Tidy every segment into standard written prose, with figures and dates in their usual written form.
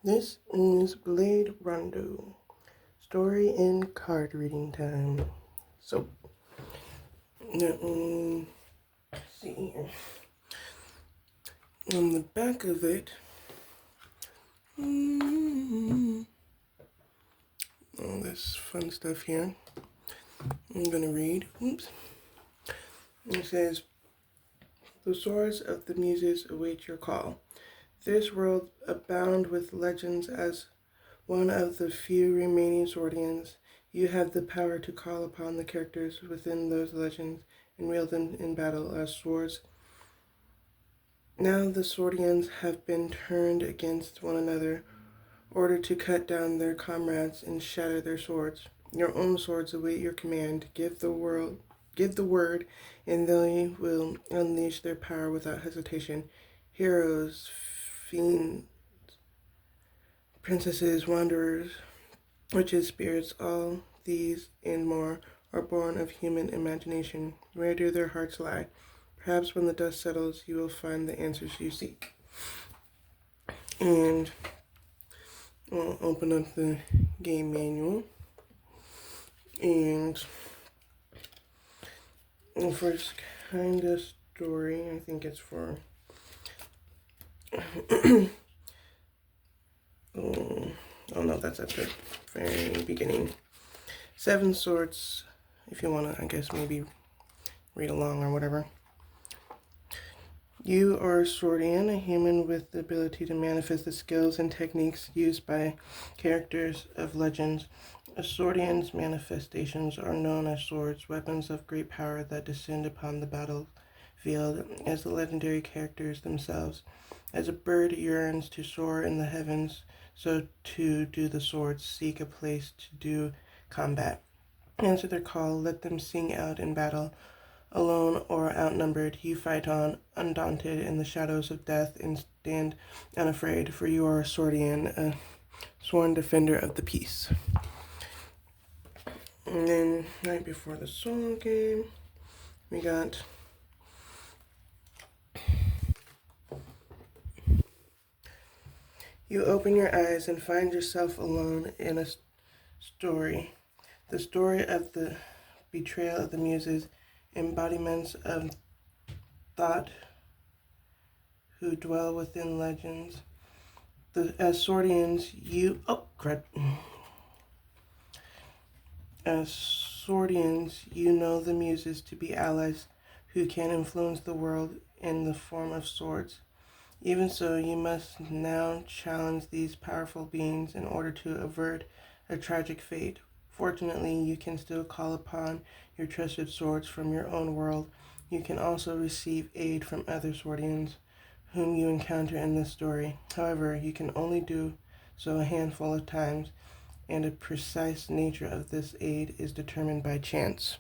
This is Blade Rondo. Story and card reading time. So, let me see here. On the back of it, all this fun stuff here. I'm gonna read. Oops. It says, "The swords of the Muses await your call. This world abound with legends. As one of the few remaining Swordians, you have the power to call upon the characters within those legends and wield them in battle as swords. Now the Swordians have been turned against one another, ordered to cut down their comrades and shatter their swords. Your own swords await your command. Give the word, and they will unleash their power without hesitation. Heroes, fiends, princesses, wanderers, witches, spirits, all these and more are born of human imagination. Where do their hearts lie? Perhaps when the dust settles, you will find the answers you seek." And we'll open up the game manual. And the first kind of story, I think it's for oh no, that's at the very beginning. 7 Swords, if you want to, I guess, maybe read along or whatever. You are a Swordian, a human with the ability to manifest the skills and techniques used by characters of legends. A Swordian's manifestations are known as swords, weapons of great power that descend upon the battlefield as the legendary characters themselves. As a bird yearns to soar in the heavens, so too do the swords seek a place to do combat. Answer their call, let them sing out in battle. Alone or outnumbered, you fight on, undaunted in the shadows of death, and stand unafraid, for you are a Swordian, a sworn defender of the peace." And then, right before the solo game, we got "You open your eyes and find yourself alone in a story. The story of the betrayal of the Muses, embodiments of thought who dwell within legends. As Swordians, you know the Muses to be allies who can influence the world in the form of swords. Even so, you must now challenge these powerful beings in order to avert a tragic fate. Fortunately, you can still call upon your trusted swords from your own world. You can also receive aid from other Swordians whom you encounter in this story. However, you can only do so a handful of times, and the precise nature of this aid is determined by chance."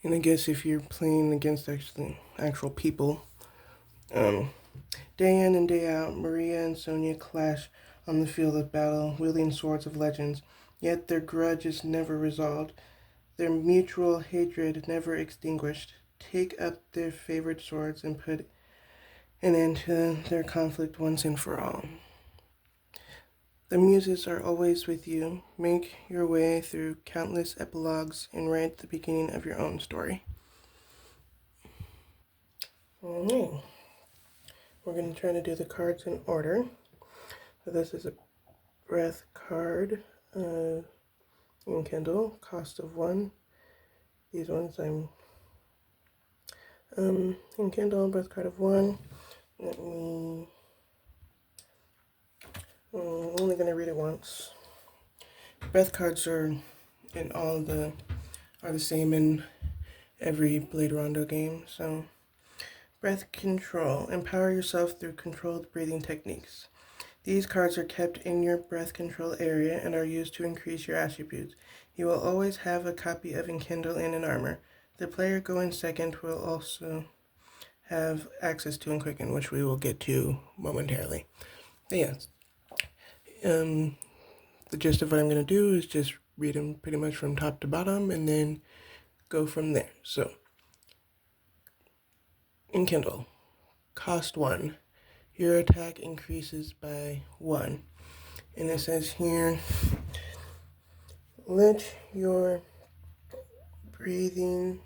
And I guess if you're playing against actual people, day in and day out, Maria and Sonia clash on the field of battle, wielding swords of legends, yet their grudge is never resolved, their mutual hatred never extinguished. Take up their favorite swords and put an end to their conflict once and for all. The Muses are always with you. Make your way through countless epilogues and write the beginning of your own story. Okay. We're going to try to do the cards in order. So this is a breath card in Kindle, cost of 1. These ones I'm in Kindle, breath card of 1. Let me. I'm only going to read it once. Breath cards are the same in every Blade Rondo game. So, breath control. Empower yourself through controlled breathing techniques. These cards are kept in your breath control area and are used to increase your attributes. You will always have a copy of Enkindle and an armor. The player going second will also have access to Enquicken, which we will get to momentarily. But yes, the gist of what I'm going to do is just read them pretty much from top to bottom and then go from there. So, Enkindle, cost 1. your attack increases by 1. And it says here, let your breathing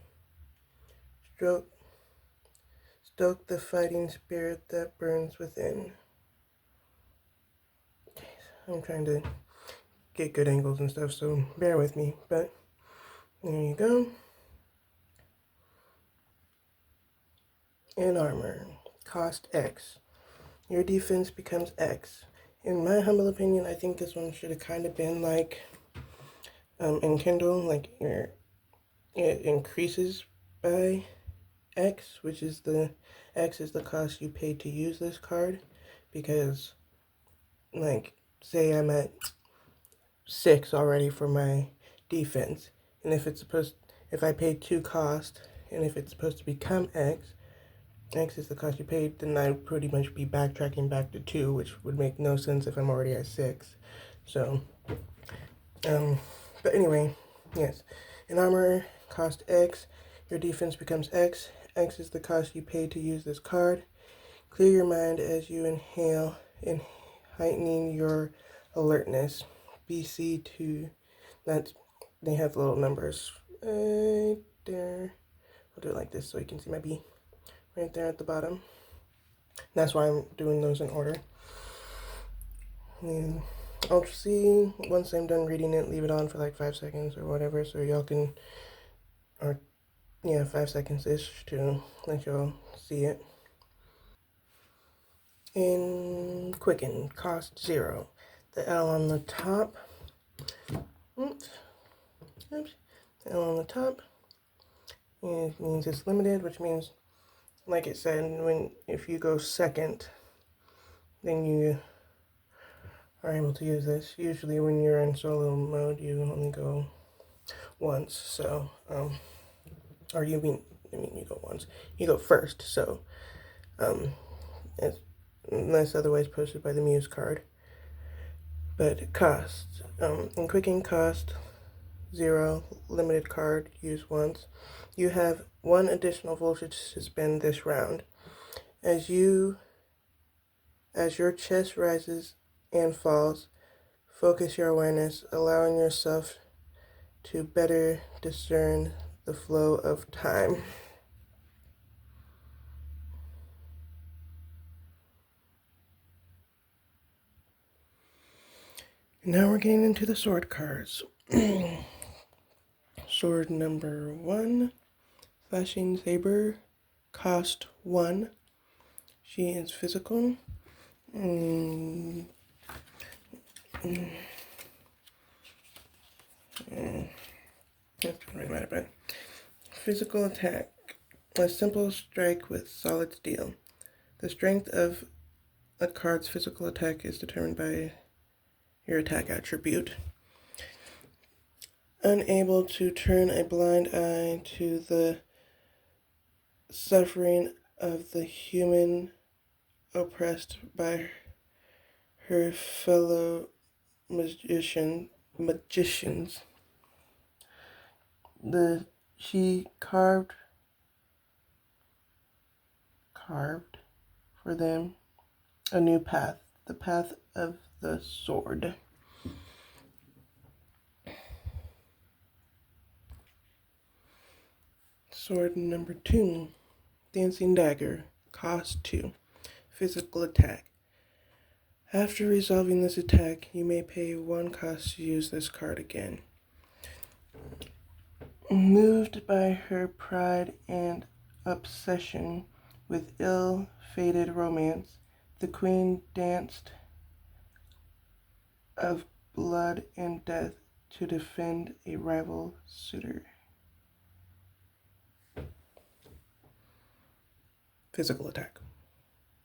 stoke the fighting spirit that burns within. I'm trying to get good angles and stuff, so bear with me, but there you go. In armor, cost X. Your defense becomes X. In my humble opinion, I think this one should have kind of been like in Kindle, like it increases by X, which is the X is the cost you pay to use this card, because like say I'm at 6 already for my defense, and if I pay 2 cost, and if it's supposed to become X is the cost you paid, then I would pretty much be backtracking back to 2, which would make no sense if I'm already at 6. So, but anyway, yes. In armor, cost X, your defense becomes X. X is the cost you paid to use this card. Clear your mind as you inhale, and heightening your alertness. BC2, they have little numbers right there. I'll do it like this so you can see my B right there at the bottom. That's why I'm doing those in order. And Alt C, once I'm done reading it, leave it on for like 5 seconds or whatever, so y'all can, 5 seconds-ish to let y'all see it. Enquicken, cost 0. The L on the top, the L on the top, it means it's limited, which means, like it said, if you go second, then you are able to use this. Usually when you're in solo mode, you only go once, so, you go once. You go first, so, unless otherwise posted by the Muse card. But cost, Enquicken cost 0, limited card, use once. You have 1 additional voltage to spend this round. As your chest rises and falls, focus your awareness, allowing yourself to better discern the flow of time. Now we're getting into the sword cards. Sword number 1, Flashing Saber, cost 1. She is physical. Physical attack. A simple strike with solid steel. The strength of a card's physical attack is determined by your attack attribute. Unable to turn a blind eye to the suffering of the human oppressed by her fellow magicians. She carved for them a new path, the path of the sword. Sword number 2, Dancing Dagger, cost 2, physical attack. After resolving this attack, you may pay 1 cost to use this card again. Moved by her pride and obsession with ill-fated romance, the queen danced of blood and death to defend a rival suitor. Physical attack.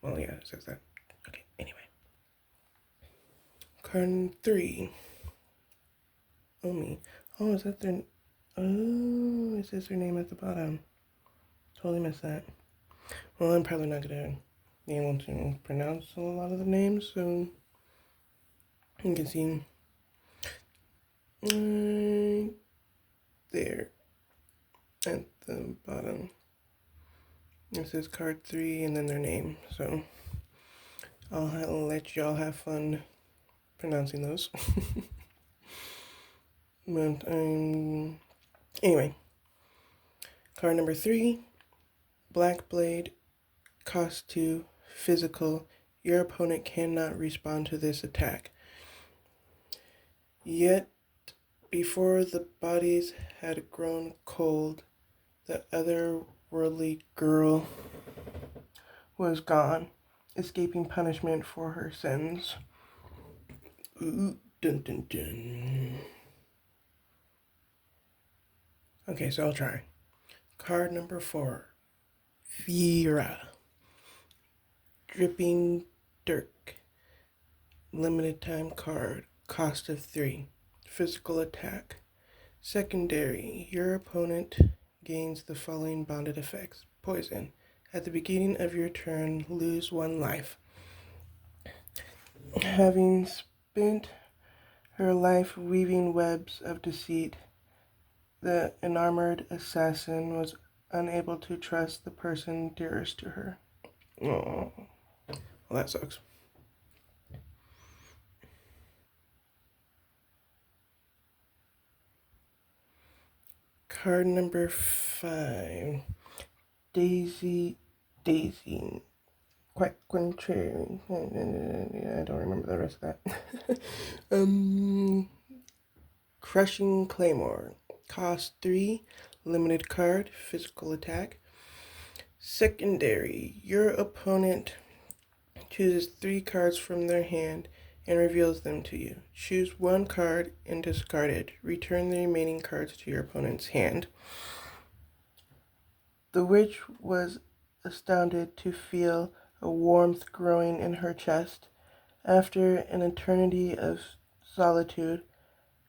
Well, yeah, it says that. Okay, anyway. Card 3. Omi. Oh, is that their... Oh, it says her name at the bottom. Totally missed that. Well, I'm probably not going to be able to pronounce a lot of the names, so you can see there at the bottom. It says card 3 and then their name. So I'll let y'all have fun pronouncing those. But anyway, card number 3, Black Blade, cost 2, physical. Your opponent cannot respond to this attack. Yet, before the bodies had grown cold, the otherworldly girl was gone, escaping punishment for her sins. Ooh, dun dun dun. Okay, so I'll try. Card number 4, Vera. Dripping Dirk. Limited time card. Cost of 3. Physical attack. Secondary. Your opponent gains the following bonded effects. Poison. At the beginning of your turn, lose 1 life. Having spent her life weaving webs of deceit, the enamored assassin was unable to trust the person dearest to her. Oh, well, that sucks. Card number 5, Daisy, quite contrary. I don't remember the rest of that. Crushing Claymore, cost 3, limited card, physical attack. Secondary, your opponent chooses 3 cards from their hand and reveals them to you. Choose 1 card and discard it. Return the remaining cards to your opponent's hand. The witch was astounded to feel a warmth growing in her chest. After an eternity of solitude,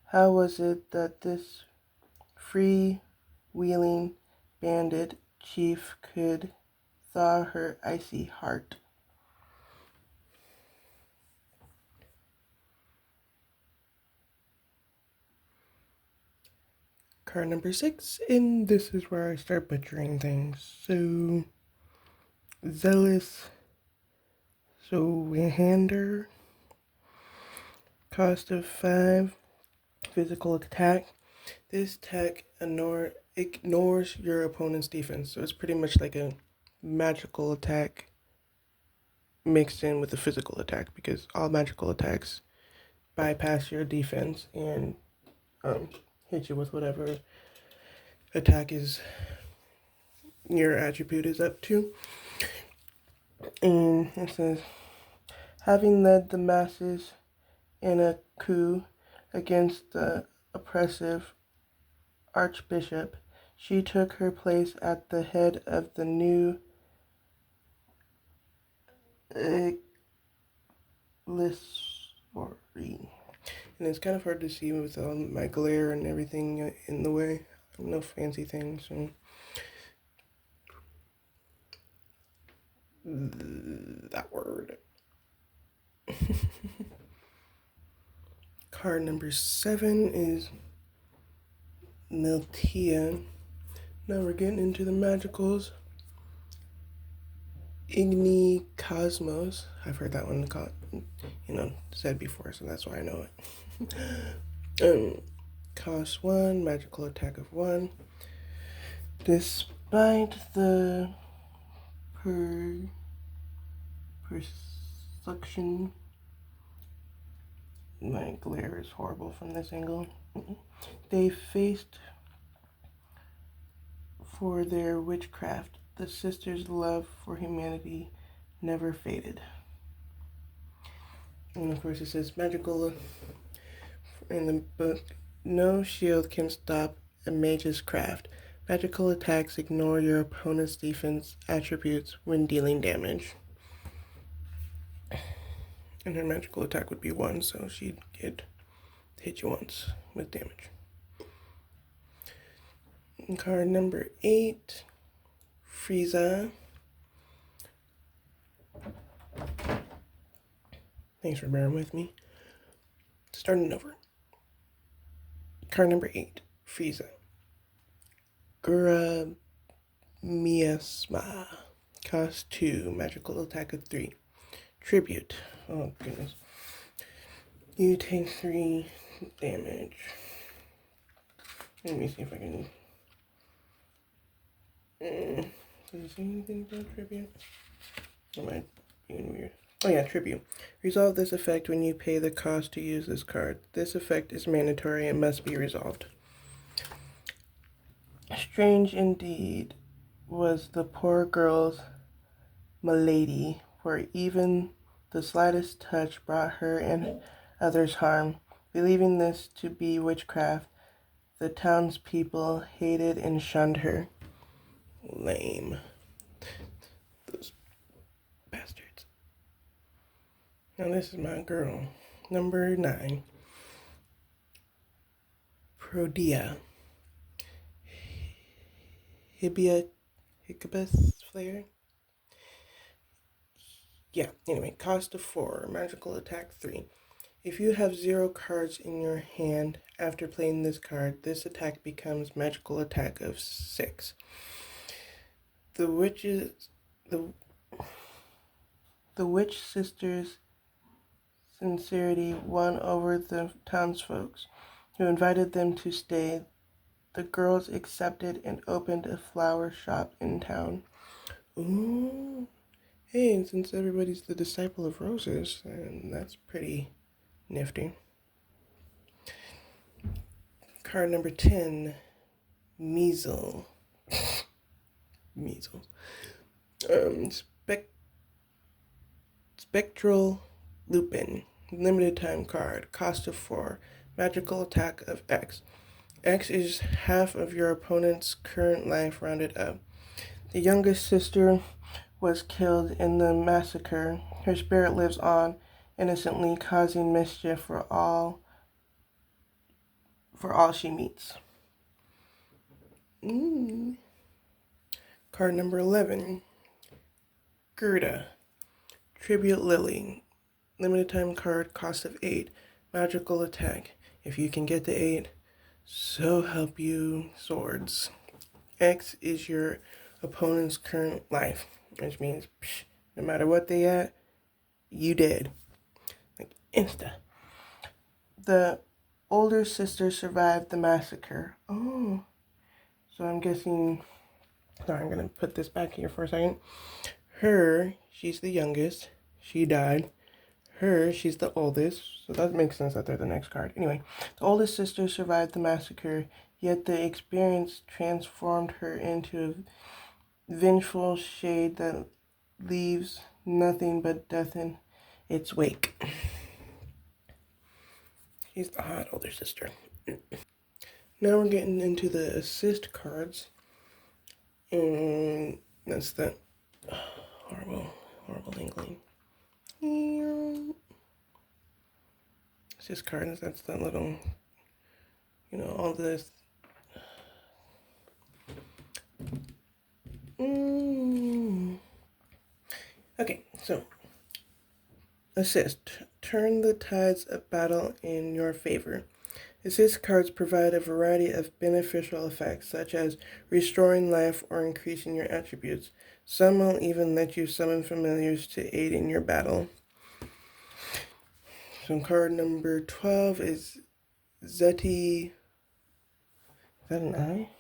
how was it that this free-wheeling bandit chief could thaw her icy heart? Card number 6, and this is where I start butchering things. So, Zealous Sohander, cost of 5, physical attack. This attack ignores your opponent's defense, so it's pretty much like a magical attack mixed in with a physical attack, because all magical attacks bypass your defense and hit you with whatever attack is your attribute is up to. And it says, having led the masses in a coup against the oppressive archbishop, she took her place at the head of the new Ecclesiarchy. And it's kind of hard to see with all my glare and everything in the way. No fancy things. And that word. Card number 7 is Miltia. Now we're getting into the magicals. Igni Cosmos. I've heard that one said before, so that's why I know it. Cost 1, magical attack of 1. Despite the persuasion, my glare is horrible from this angle. They faced for their witchcraft. The sisters' love for humanity never faded. And of course it says magical in the book. No shield can stop a mage's craft. Magical attacks ignore your opponent's defense attributes when dealing damage. And her magical attack would be 1, so she'd get hit you once with damage. And card number 8, Frieza. Thanks for bearing with me. Starting over. Card number 8, Frieza. Gura Miasma. Cost 2, magical attack of 3. Tribute. Oh, goodness. You take 3 damage. Let me see if I can... Does it say anything about tribute? Am I being weird? Oh yeah, tribute. Resolve this effect when you pay the cost to use this card. This effect is mandatory and must be resolved. Strange indeed was the poor girl's malady, for even the slightest touch brought her and others harm. Believing this to be witchcraft, the townspeople hated and shunned her. Lame. Those bastards. Now this is my girl. Number 9. Prodia. Hibicus Flare. Yeah, anyway, cost of 4, magical attack 3. If you have 0 cards in your hand after playing this card, this attack becomes magical attack of 6. The witch sisters' sincerity won over the townsfolk, who invited them to stay. The girls accepted and opened a flower shop in town. Ooh. Hey, and since everybody's the disciple of roses, and that's pretty nifty. Card number 10, Measle. Measles. Spectral Lupin. Limited time card. Cost of 4. Magical attack of X. X is half of your opponent's current life rounded up. The youngest sister was killed in the massacre. Her spirit lives on, innocently causing mischief for all she meets. Card number 11, Gerda. Tribute Lily. Limited time card, cost of 8. Magical attack. If you can get to 8, so help you swords. X is your opponent's current life, which means no matter what they at, you dead. Like insta. The older sister survived the massacre. Oh. So I'm guessing... Sorry, I'm going to put this back here for a second. Her, she's the youngest. She died. Her, she's the oldest. So that makes sense that they're the next card. Anyway, the oldest sister survived the massacre, yet the experience transformed her into a vengeful shade that leaves nothing but death in its wake. She's the hot older sister. Now we're getting into the assist cards. And that's that horrible inkling. Assist cards, that's that little, all this. Okay, so assist. Turn the tides of battle in your favor. Assist cards provide a variety of beneficial effects, such as restoring life or increasing your attributes. Some will even let you summon familiars to aid in your battle. So card number 12 is Zeti. Is that an I?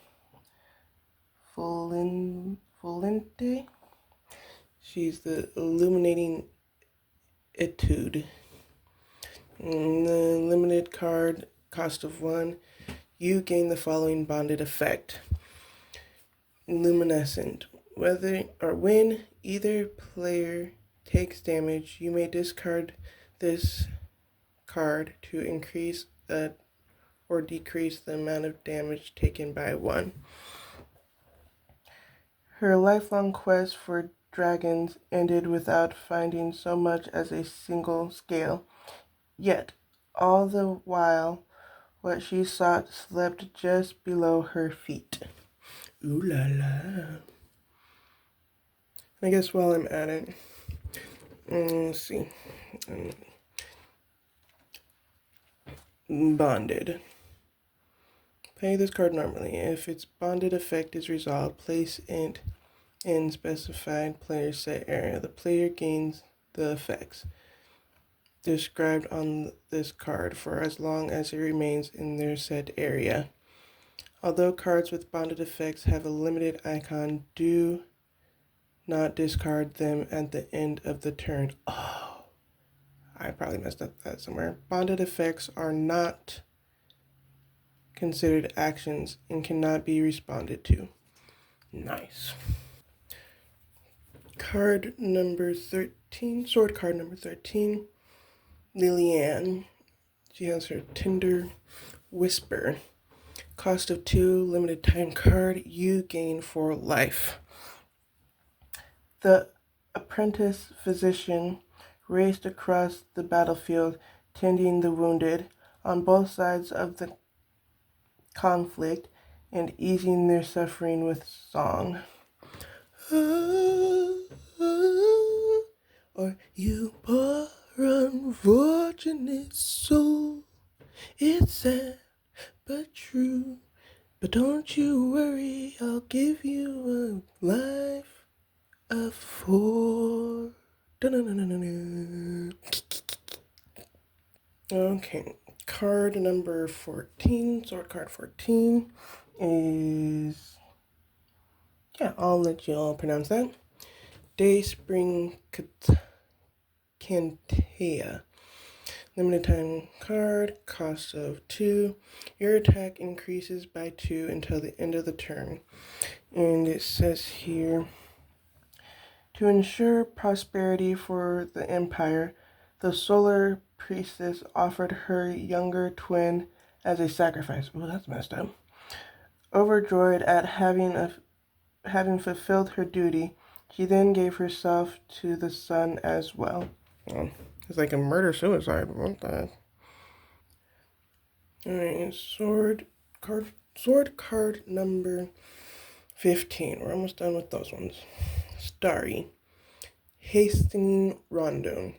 Volente. She's the illuminating etude. And the limited card, cost of 1. You gain the following bonded effect. Luminescent. When either player takes damage, you may discard this card to increase or decrease the amount of damage taken by 1. Her lifelong quest for dragons ended without finding so much as a single scale. Yet, all the while, what she sought slept just below her feet. Ooh la la. I guess while I'm at it, let's see. Bonded. Play this card normally. If its bonded effect is resolved, place it in specified player set area. The player gains the effects described on this card for as long as it remains in their said area. Although cards with bonded effects have a limited icon, do not discard them at the end of the turn. Oh, I probably messed up that somewhere. Bonded effects are not considered actions and cannot be responded to. Nice. Card number 13, sword card number 13, Lilianne. She has her Tender Whisper. Cost of 2, limited time card, you gain for life. The apprentice physician raced across the battlefield, tending the wounded on both sides of the conflict and easing their suffering with song. Or you poor unfortunate soul, it's sad but true. But don't you worry, I'll give you a life of 4. Okay, card number 14, sword card 14 is, I'll let you all pronounce that. Dayspring Cantea. Limited time card, cost of 2. Your attack increases by 2 until the end of the turn. And it says here, to ensure prosperity for the Empire, the Solar Priestess offered her younger twin as a sacrifice. Oh, that's messed up. Overjoyed at having fulfilled her duty, she then gave herself to the sun as well. It's like a murder-suicide. What the? Alright, sword card number 15. We're almost done with those ones. Starry. Hastening Rondo.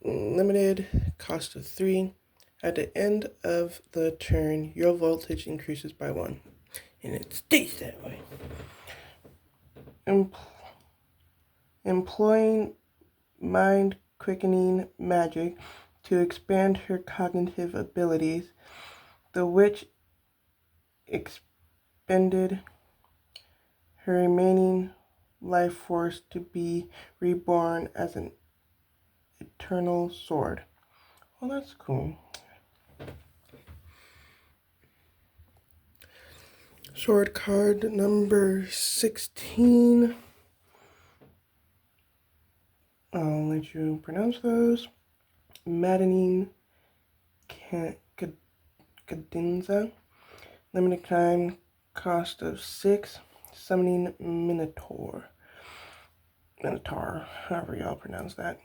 Limited, cost of 3. At the end of the turn, your voltage increases by 1. And it stays that way. Employing mind-quickening magic to expand her cognitive abilities, the witch expended her remaining life force to be reborn as an eternal sword. Well, that's cool. Sword card number 16. I'll let you pronounce those. Maddening Cadenza. Limited time, cost of 6. Summoning Minotaur, however y'all pronounce that.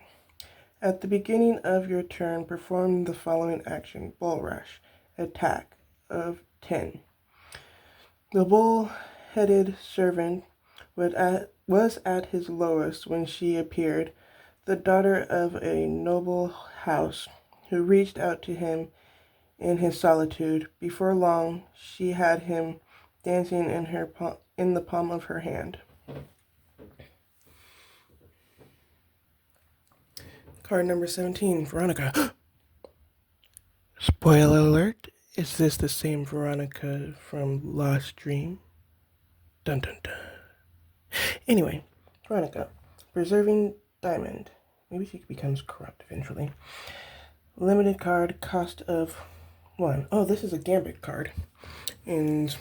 At the beginning of your turn, perform the following action. Bull Rush. Attack of 10. The bull-headed servant was at his lowest when she appeared, the daughter of a noble house, who reached out to him in his solitude. Before long, she had him dancing in the palm of her hand. Card number 17, Veronica. Spoiler alert, is this the same Veronica from Lost Dream? Dun dun dun. Anyway, Veronica, preserving diamond. Maybe she becomes corrupt eventually. Limited card, cost of 1. Oh, this is a Gambit card. And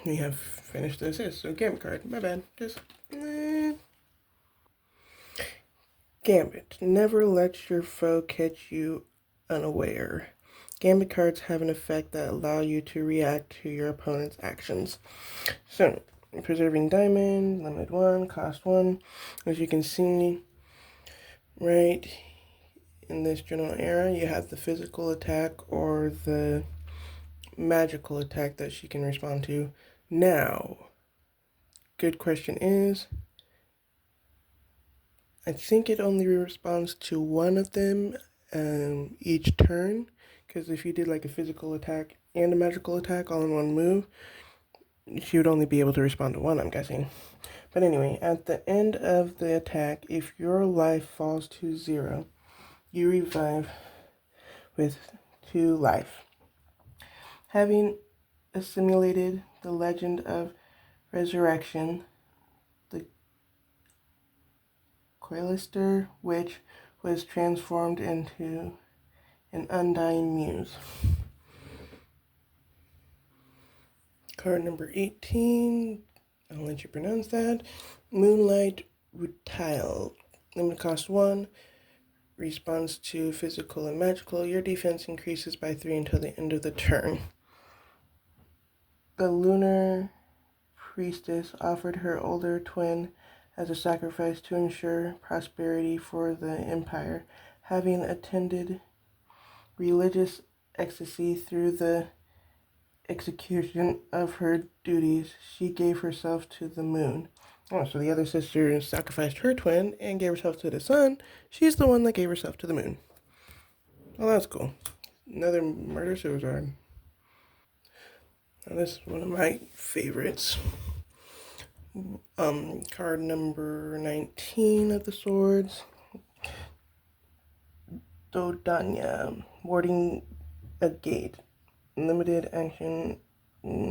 we have finished this. So Gambit card, my bad. Gambit. Never let your foe catch you unaware. Gambit cards have an effect that allow you to react to your opponent's actions. So, preserving diamond, limited 1, cost 1. As you can see, right in this general area, you have the physical attack or the magical attack that she can respond to. Now, good question is, I think it only responds to one of them each turn, because if you did like a physical attack and a magical attack all in one move, she would only be able to respond to one, I'm guessing. But anyway, at the end of the attack, if your life falls to 0, you revive with 2 life. Having assimilated the legend of resurrection, the Quailister witch was transformed into an undying muse. Card number 18, I'll let you pronounce that. Moonlight Rutile. Limit cost 1. Responds to physical and magical. Your defense increases by 3 until the end of the turn. The lunar priestess offered her older twin as a sacrifice to ensure prosperity for the empire. Having attended religious ecstasy through the execution of her duties, she gave herself to the moon. Oh, so the other sister sacrificed her twin and gave herself to the sun. She's the one that gave herself to the moon. Well, that's cool. Another murder suicide. Now, this is one of my favorites. Card number 19 of the swords. Dodanya, warding a gate. Limited action,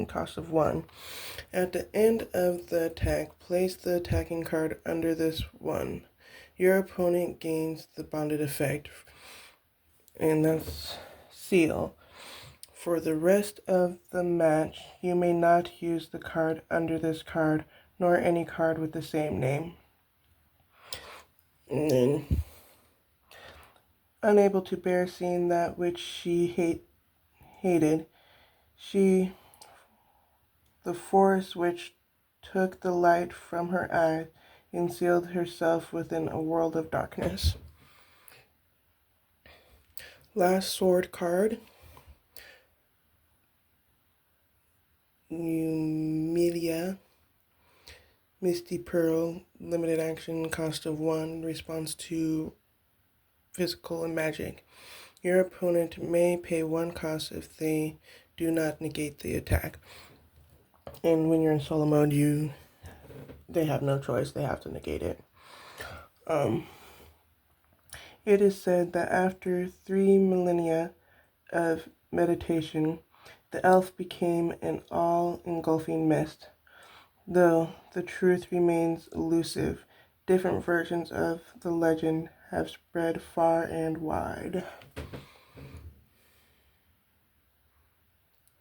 cost of 1. At the end of the attack, place the attacking card under this 1. Your opponent gains the bonded effect, and that's Seal. For the rest of the match, you may not use the card under this card, nor any card with the same name. And then, unable to bear seeing that which she hated, the force which took the light from her eyes, concealed herself within a world of darkness. Last sword card. Numilia, Misty Pearl, limited action, cost of 1, responds to physical and magic. Your opponent may pay 1 cost if they do not negate the attack. And when you're in solo mode, they have no choice, they have to negate it. It is said that after 3 millennia of meditation, the elf became an all-engulfing mist. Though the truth remains elusive, different versions of the legend have spread far and wide.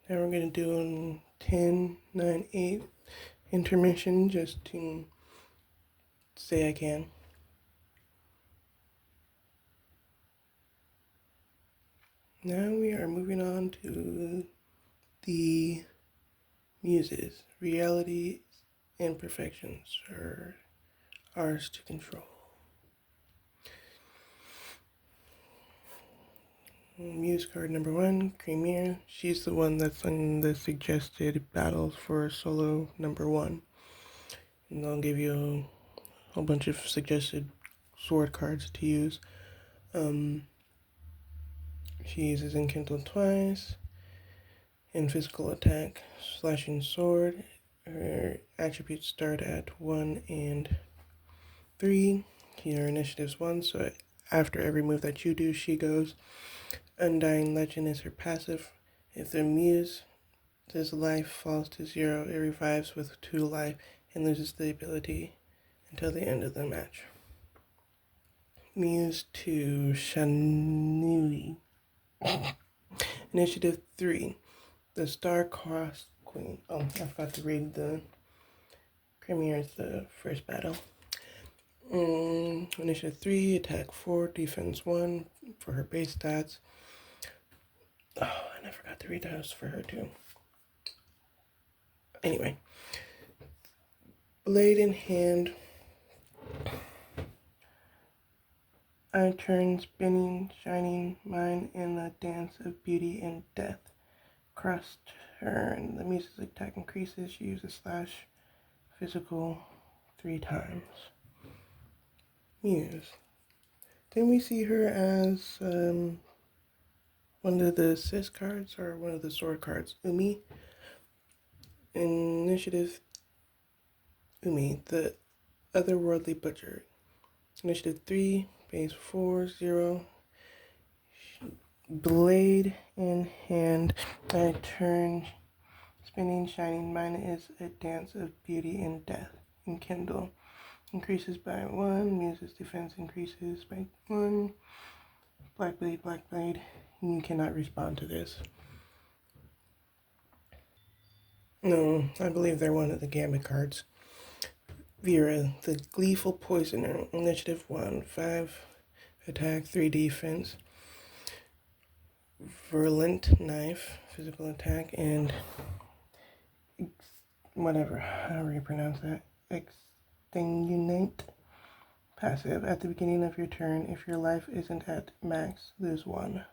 Now we're going to do a 10, 9, 8 intermission just to say I can. Now we are moving on to the Muses. Reality and perfections are ours to control. Muse card number 1, Creamier. She's the one that's on the suggested battles for solo number 1. And they'll give you a whole bunch of suggested sword cards to use. She uses Enkindle twice. In physical attack, slashing sword. Her attributes start at 1 and 3. Your initiative's 1, so after every move that you do, she goes. Undying Legend is her passive. If the Muse's life falls to 0, it revives with 2 life and loses the ability until the end of the match. Muse to Shanui. Initiative 3. The Star-Crossed Queen. Oh, I forgot to read the Premier's the first battle. Initiative 3, attack 4, defense 1 for her base stats. Oh, and I forgot to read those for her too. Anyway. Blade in hand. I turn spinning, shining, mine in the dance of beauty and death. Cross turn. The Muse's attack increases. She uses slash physical 3 times. Muse. Didn't we see her as one of the sis cards or one of the sword cards? Umi. Initiative Umi, the Otherworldly Butcher. Initiative 3, base 4, 0. Blade in hand, I turn, spinning, shining. Mine is a dance of beauty and death. Enkindle increases by 1. Muses defense increases by 1. Black blade, black blade. You cannot respond to this. No, I believe they're one of the Gambit cards. Vera, the Gleeful Poisoner. Initiative 1, 5 attack, 3 defense. Virulent Knife, physical attack, and whatever, however you pronounce that. Extinguinate. Passive. At the beginning of your turn, if your life isn't at max, lose 1.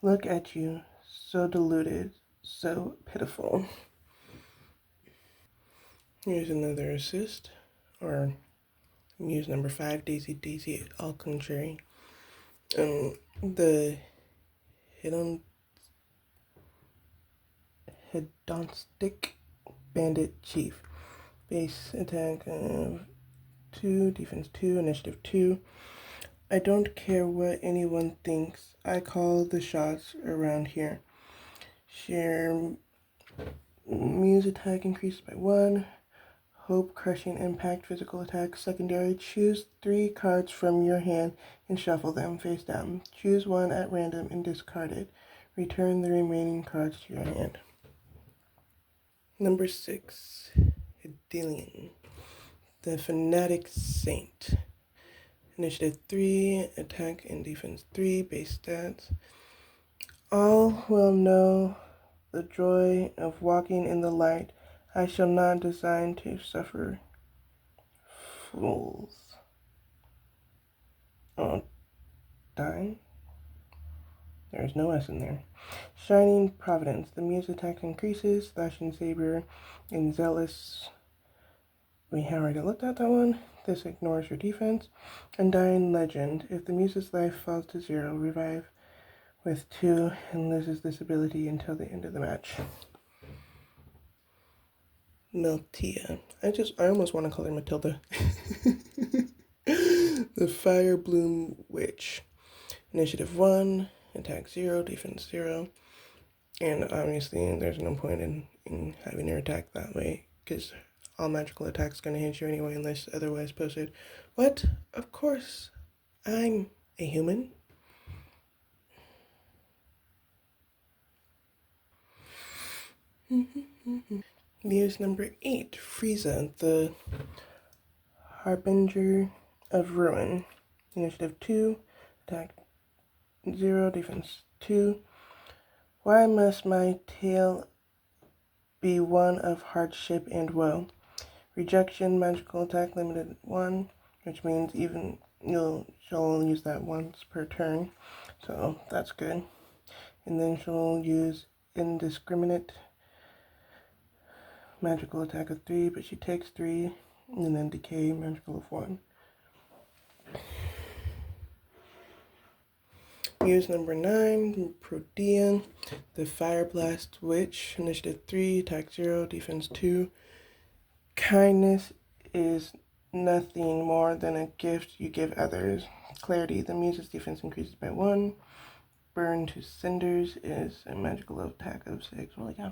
Look at you, so deluded, so pitiful. Here's another assist, or muse number 5, Daisy Daisy, all contrary. The Hedonstic Bandit Chief. Base attack of 2, defense 2, initiative 2. I don't care what anyone thinks. I call the shots around here. Share muse attack increased by 1. Hope crushing impact physical attack secondary. Choose 3 cards from your hand and shuffle them face down. Choose 1 at random and discard it. Return the remaining cards to your hand. Number 6, Hedelian, the Fanatic Saint. Initiative 3, attack and defense 3, base stats. All will know the joy of walking in the light. I shall not design to suffer fools. Oh, die? There's no S in there. Shining Providence. The muse attack increases. Slashing Saber and Zealous. We have already looked at that one. This ignores your defense. Undying Legend. If the muse's life falls to 0, revive with 2 and loses this ability until the end of the match. Meltia. I almost want to call her Matilda. The Fire Bloom Witch. Initiative 1, attack 0, defense 0. And obviously there's no point in having her attack that way, because all magical attacks going to hit you anyway unless otherwise posted. What? Of course, I'm a human. Muse number 8, Frieza, the Harbinger of Ruin. Initiative 2, attack 0, defense 2. Why must my tale be one of hardship and woe? Rejection, magical attack limited 1, which means even she'll use that once per turn, so that's good. And then she'll use indiscriminate magical attack of 3, but she takes 3, and then decay magical of 1. Muse number 9, Protean, the Fire Blast Witch. Initiative 3, attack 0, defense 2. Kindness is nothing more than a gift you give others. Clarity, the muse's defense increases by 1. Burn to Cinders is a magical attack of 6. Well, yeah.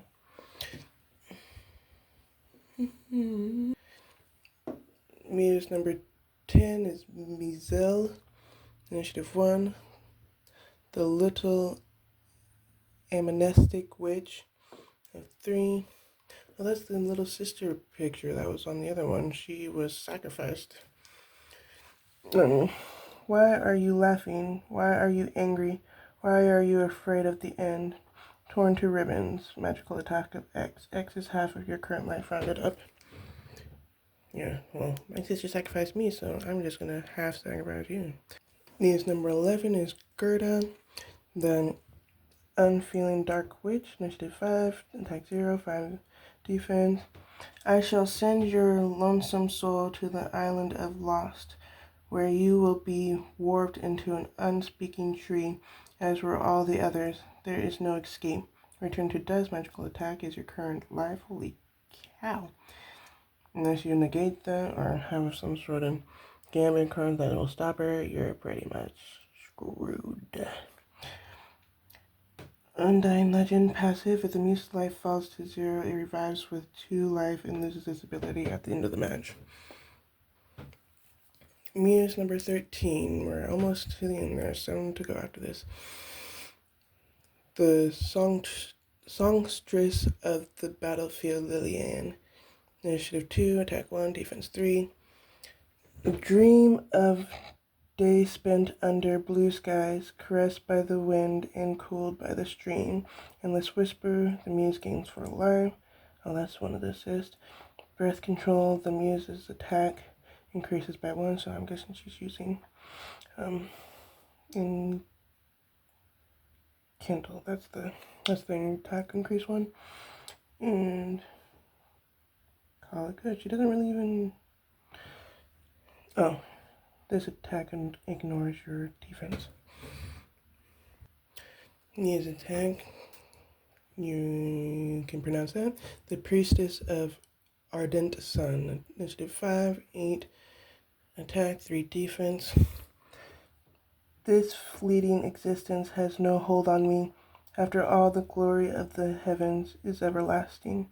Muse number 10 is Mizel. Initiative 1. The Little Amnestic Witch of 3. Well, that's the little sister picture that was on the other one. She was sacrificed. Why are you laughing? Why are you angry? Why are you afraid of the end? Torn to ribbons. Magical attack of X. X is half of your current life rounded up. Yeah, well, my sister sacrificed me, so I'm just gonna half sacrifice you. News number 11 is Gerda, the Unfeeling Dark Witch. Initiative 5, attack 0, 5 defense. I shall send your lonesome soul to the island of Lost, where you will be warped into an unspeaking tree, as were all the others. There is no escape. Return to dust. Magical attack is your current life. Holy cow. Unless you negate that or have some sort of Gambit card that will stop her, you're pretty much screwed. Undying Legend passive. If the Muse's life falls to 0, it revives with 2 life and loses its ability at the end of the match. Muse number 13. We're almost to the end. There's 7 to go after this. The Songstress of the Battlefield, Lillian. Initiative 2, attack 1, defense 3. Dream of day spent under blue skies, caressed by the wind and cooled by the stream. Endless whisper, the Muse gains 4 life. Oh, that's one of the assists. Breath control, the Muse's attack increases by 1, so I'm guessing she's using in Kindle. That's the attack increase one. And call it good. She doesn't really even... Oh, this attack ignores your defense. Use attack. You can pronounce that. The Priestess of Ardent Sun. Initiative 5, 8, attack, 3 defense. This fleeting existence has no hold on me. After all, the glory of the heavens is everlasting.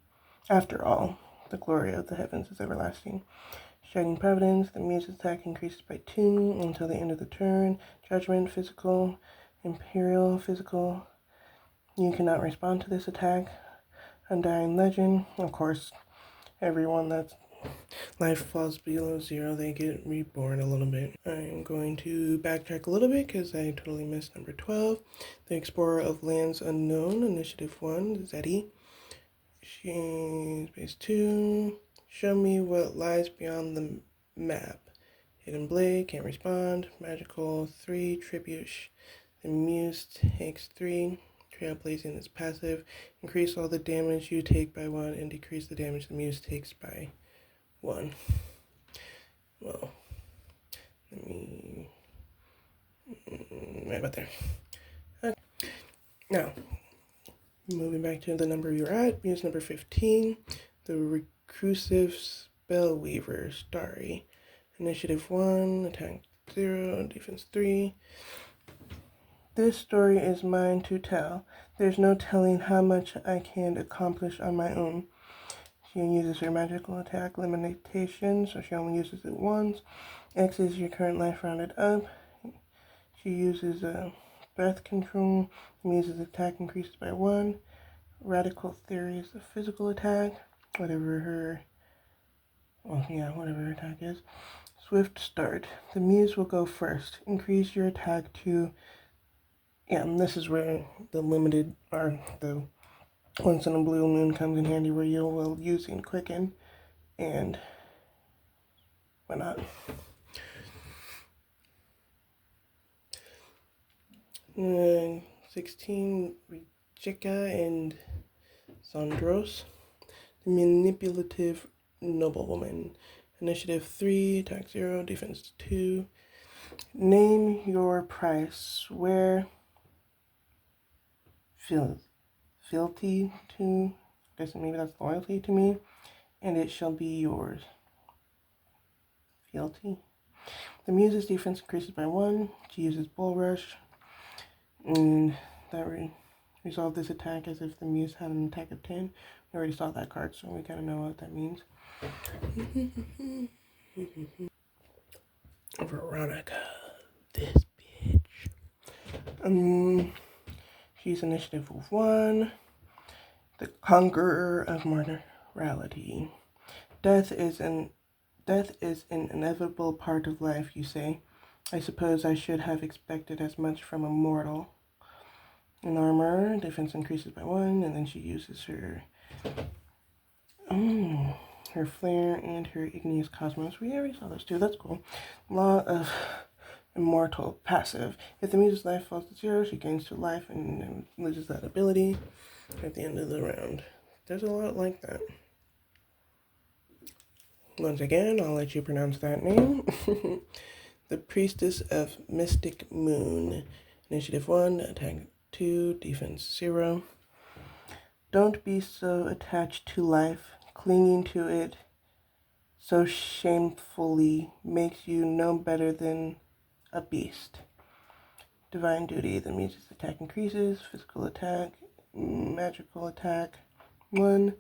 After all, the glory of the heavens is everlasting. Shining Providence, the Muse's attack increases by 2 until the end of the turn. Judgment, physical, imperial, physical. You cannot respond to this attack. Undying Legend, of course, everyone that's life falls below 0, they get reborn a little bit. I'm going to backtrack a little bit because I totally missed number 12. The Explorer of Lands Unknown, Initiative 1, Zeddy. She's base 2. Show me what lies beyond the map. Hidden Blade, can't respond. Magical 3, Tribute. The Muse takes 3. Trailblazing is passive. Increase all the damage you take by 1 and decrease the damage the Muse takes by 1. Well, let me... right about there. Okay. Now, moving back to the number you're at, Muse number 15, the Reclusive Spellweaver, Starry. Initiative 1, attack 0, defense 3. This story is mine to tell. There's no telling how much I can accomplish on my own. She uses her magical attack limitation, so she only uses it once. X is your current life rounded up. She uses breath control. The Muse's attack increases by 1. Radical Theory is a physical attack, whatever her attack is. Swift Start. The Muse will go first. Increase your attack to... Yeah, and this is where the limited, or the once in a blue moon comes in handy, where you will use Enquicken and whatnot. 16, Rejeka and Sandros. The Manipulative Noblewoman. Initiative 3, attack 0, defense 2. Name your price. Swear fealty to, I guess maybe that's loyalty to me, and it shall be yours. Fealty. The Muse's defense increases by 1. She uses Bull Rush, and that resolve this attack as if the Muse had an attack of 10. We already saw that card, so we kind of know what that means. Veronica, this bitch. She's initiative 1, the Conqueror of Mortality. Death is an inevitable part of life, you say. I suppose I should have expected as much from a mortal. In armor, defense increases by 1, and then she uses her flare and her igneous cosmos. We already saw those two. That's cool. Law of Immortal passive. If the Muse's life falls to 0, she gains 2 life and loses that ability at the end of the round. There's a lot like that. Once again, I'll let you pronounce that name. The Priestess of Mystic Moon. Initiative 1, attack 2, defense 0. Don't be so attached to life. clinging to it so shamefully makes you no better than a beast. Divine Duty. The Muses attack increases. Physical attack. Magical attack. 1.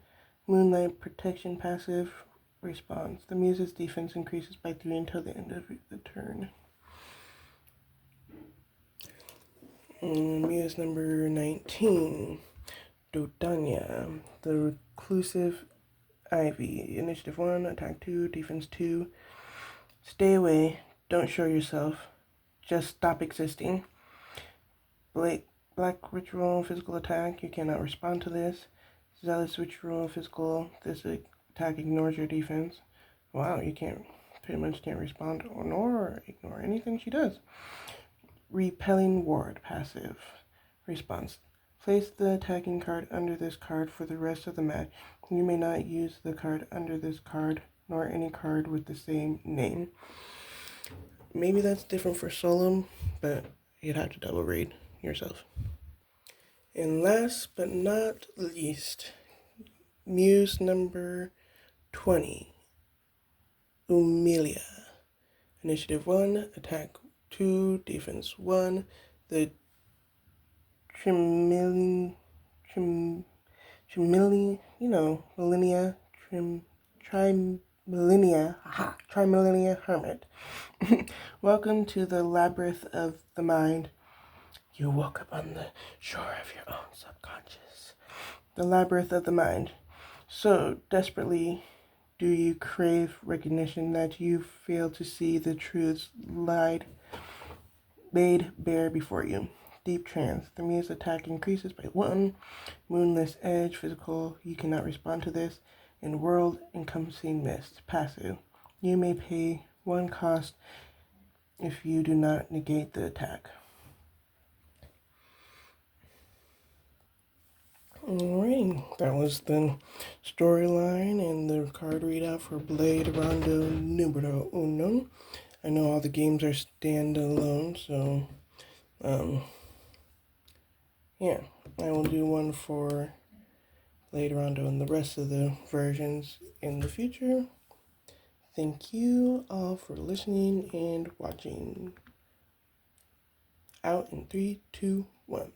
Moonlight Protection passive. Response. The Muses defense increases by 3 until the end of the turn. Muse number 19. Dodania. The Reclusive Ivy. Initiative 1. Attack 2. Defense 2. Stay away. Don't show yourself. Just stop existing. Black Ritual, physical attack. You cannot respond to this. Zealous Ritual, physical. This attack ignores your defense. Wow, you pretty much can't respond or ignore anything she does. Repelling Ward, passive. Response. Place the attacking card under this card for the rest of the match. You may not use the card under this card, nor any card with the same name. Maybe that's different for Solemn, but you'd have to double read yourself. And last but not least, Muse number 20, Umilia. Initiative 1, attack 2, defense 1. The Trimillinia Trimillinia Hermit. Welcome to the labyrinth of the mind. You woke up on the shore of your own subconscious. The labyrinth of the mind. So desperately do you crave recognition that you fail to see the truths laid bare before you. Deep trance. The Muse attack increases by 1. Moonless Edge, physical. You cannot respond to this. And World Encompassing Mist, passive. You may pay 1 cost if you do not negate the attack. Alright, that was the storyline and the card readout for Blade Rondo Numero Uno. I know all the games are standalone, so yeah, I will do one for Blade Rondo and the rest of the versions in the future. Thank you all for listening and watching. Out in 3, 2, 1.